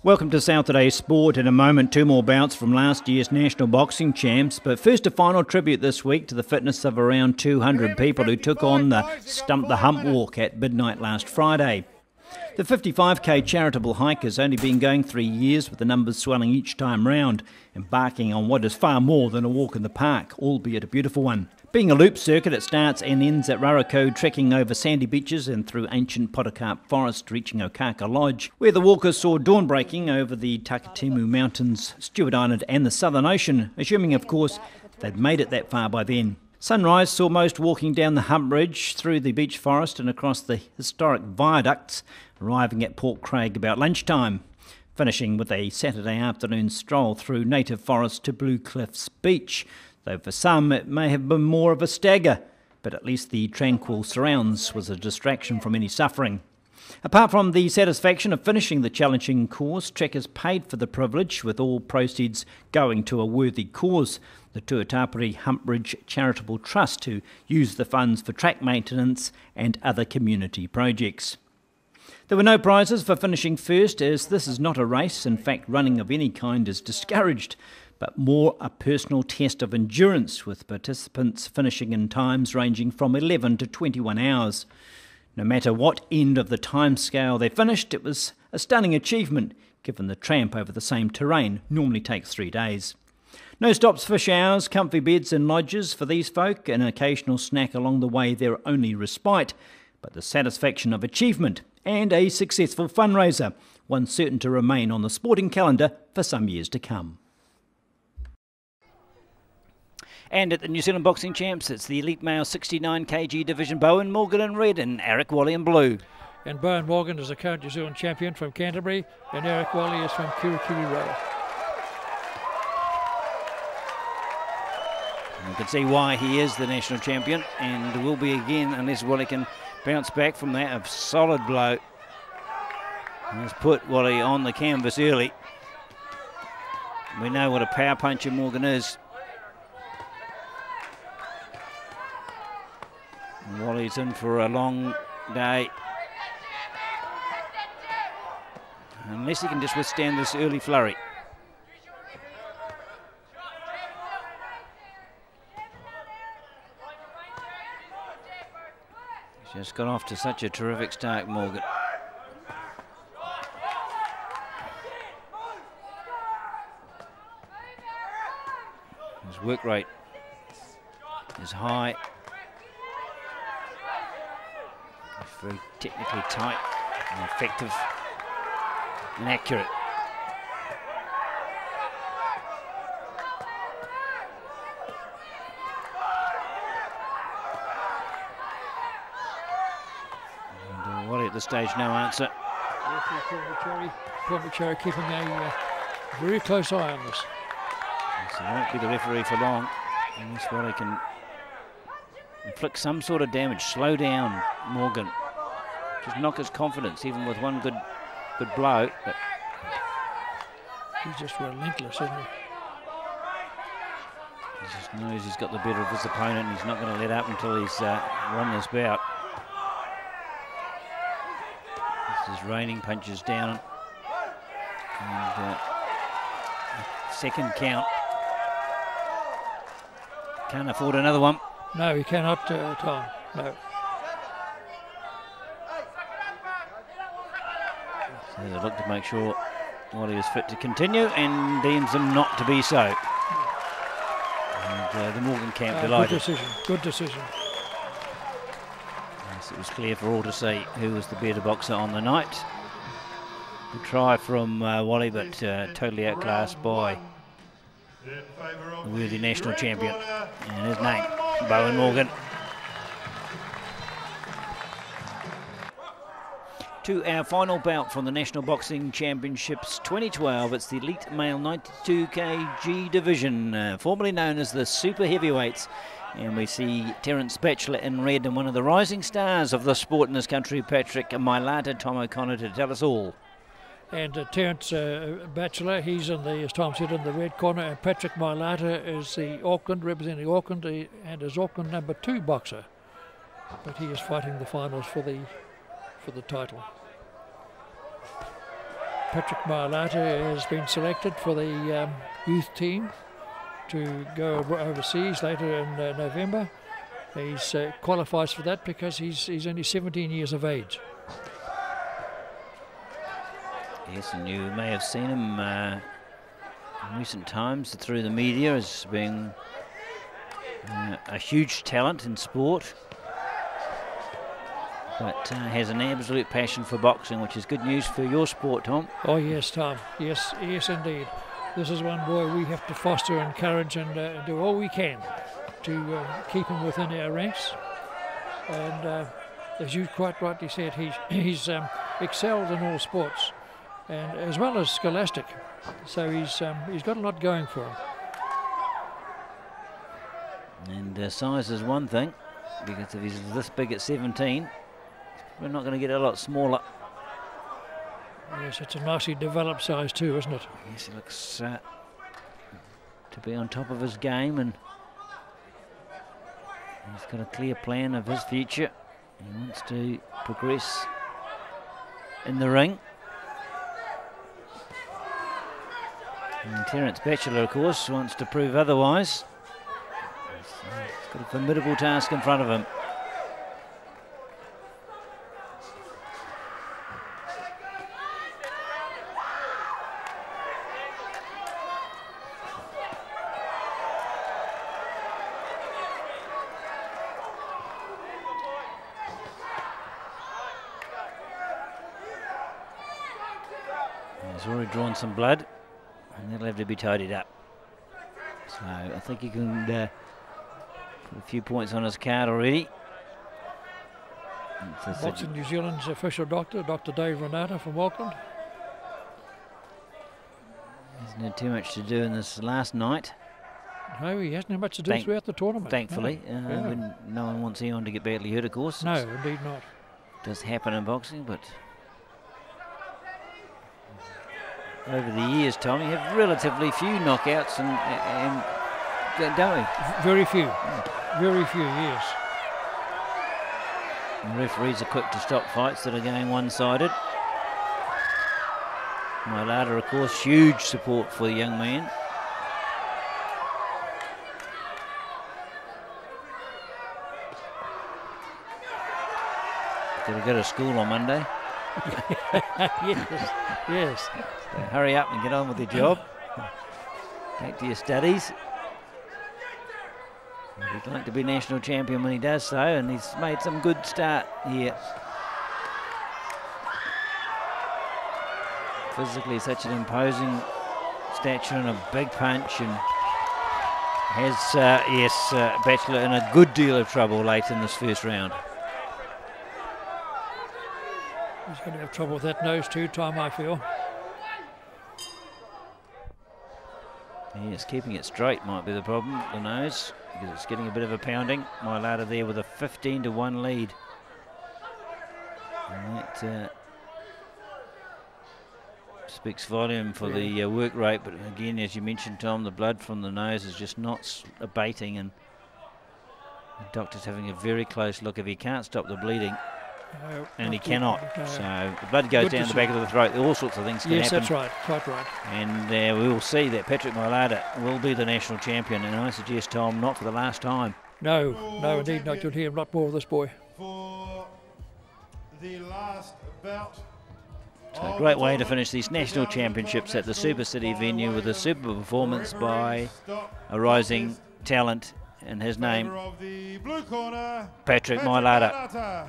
Welcome to Saturday Sport. In a moment, two more bouts from last year's National Boxing Champs. But first, a final tribute this week to the fitness of around 200 people who took on the Stump the Hump walk at midnight last Friday. The 55k charitable hike has only been going 3 years, with the numbers swelling each time round, embarking on what is far more than a walk in the park, albeit a beautiful one. Being a loop circuit, it starts and ends at Ruriko, trekking over sandy beaches and through ancient Potocarp Forest, reaching Okaka Lodge, where the walkers saw dawn breaking over the Takatimu Mountains, Stewart Island and the Southern Ocean, assuming, of course, they'd made it that far by then. Sunrise saw most walking down the Hump Ridge, through the beech forest and across the historic viaducts, arriving at Port Craig about lunchtime, finishing with a Saturday afternoon stroll through native forest to Blue Cliffs Beach, though for some it may have been more of a stagger, but at least the tranquil surrounds was a distraction from any suffering. Apart from the satisfaction of finishing the challenging course, trekkers paid for the privilege, with all proceeds going to a worthy cause, the Tuatapere Hump Ridge Charitable Trust, who use the funds for track maintenance and other community projects. There were no prizes for finishing first, as this is not a race. In fact, running of any kind is discouraged, but more a personal test of endurance, with participants finishing in times ranging from 11 to 21 hours. No matter what end of the time scale they finished, it was a stunning achievement, given the tramp over the same terrain normally takes 3 days. No stops for showers, comfy beds and lodges for these folk, an occasional snack along the way their only respite, but the satisfaction of achievement and a successful fundraiser, one certain to remain on the sporting calendar for some years to come. And at the New Zealand Boxing Champs, it's the elite male 69kg division, Bowen Morgan in red and Eric Wally in blue. And Bowen Morgan is the current New Zealand champion from Canterbury, and Eric Wally is from Kirikiri Road. You can see why he is the national champion, and will be again unless Wally can bounce back from that. A solid blow has put Wally on the canvas early. We know what a power puncher Morgan is. Wally's in for a long day, unless he can just withstand this early flurry. He's just got off to such a terrific start, Morgan. His work rate is high. Very technically tight and effective and accurate. And Wally at this stage, no answer. Paul McCherry keeping a very close eye on this. So he won't be the referee for long, unless Wally can inflict some sort of damage, slow down Morgan. Just knock his confidence, even with one good blow. But he's just relentless, isn't he? He just knows he's got the better of his opponent, and he's not going to let up until he's won this bout. This is raining punches down, and second count. Can't afford another one. No, he cannot, Tom. No. So they look to make sure Wally is fit to continue, and deems him not to be so. And the Morgan camp delighted. Good decision. Good decision. Yes, it was clear for all to see who was the better boxer on the night. Good try from Wally, but totally outclassed by the worthy national champion, and his name, Bowen Morgan. To our final bout from the National Boxing Championships 2012, it's the elite male 92kg division, formerly known as the super heavyweights, and we see Terence Batchelor in red, and one of the rising stars of the sport in this country, Patrick Mailata Tom O'Connor, to tell us all. And Terence Batchelor, he's in the, as Tom said, in the red corner, and Patrick Mailata is the Auckland, representing Auckland, and is Auckland #2 boxer. But he is fighting the finals for the title. Patrick Mailata has been selected for the youth team to go overseas later in November. He's qualifies for that because he's only 17 years of age. Yes, and you may have seen him in recent times through the media as being a huge talent in sport, but has an absolute passion for boxing, which is good news for your sport, Tom. Oh yes, Tom. Yes, yes indeed. This is one boy we have to foster, encourage, and do all we can to keep him within our ranks. And as you quite rightly said, he's excelled in all sports, and as well as scholastic. So he's got a lot going for him. And size is one thing, because if he's this big at 17, we're not going to get a lot smaller. Yes, it's a nicely developed size too, isn't it? Yes, he looks to be on top of his game, and he's got a clear plan of his future. He wants to progress in the ring. And Terence Batchelor, of course, wants to prove otherwise. He's got a formidable task in front of him. He's already drawn some blood, and that'll have to be tidied up. So I think he can put a few points on his card already. Boxing New Zealand's official doctor, Dr. Dave Renata from Auckland. Hasn't had too much to do in this last night. No, he hasn't had much to do throughout the tournament. Thankfully. When no one wants Eon to get badly hurt, of course. No, indeed not. It does happen in boxing, but over the years, Tom, you have relatively few knockouts, and don't we? Very few. Very few, yes. And referees are quick to stop fights that are going one-sided. Mailata, of course, huge support for the young man. Got to go to school on Monday. Yes, yes. So hurry up and get on with your job. Back to your studies. He'd like to be national champion when he does so, and he's made some good start here. Physically such an imposing stature and a big punch, and has, Batchelor in a good deal of trouble late in this first round. He's going to have trouble with that nose too, Tom, I feel. Yes, keeping it straight might be the problem, the nose, because it's getting a bit of a pounding. Mailata there with a 15-1 lead. And that speaks volume for the work rate, but again, as you mentioned, Tom, the blood from the nose is just not abating, and the doctor's having a very close look. If he can't stop the bleeding, and he cannot, so the blood goes down the back of the throat, all sorts of things can happen. Yes, that's right, quite right. And we will see that Patrick Mailata will be the national champion, and I suggest, Tom, not for the last time. No, no, indeed not. You'll hear a lot more of this boy. For the last bout. So a great way to finish these national championships at the Super City venue with a super performance by a rising talent, and his name, Patrick Mailata.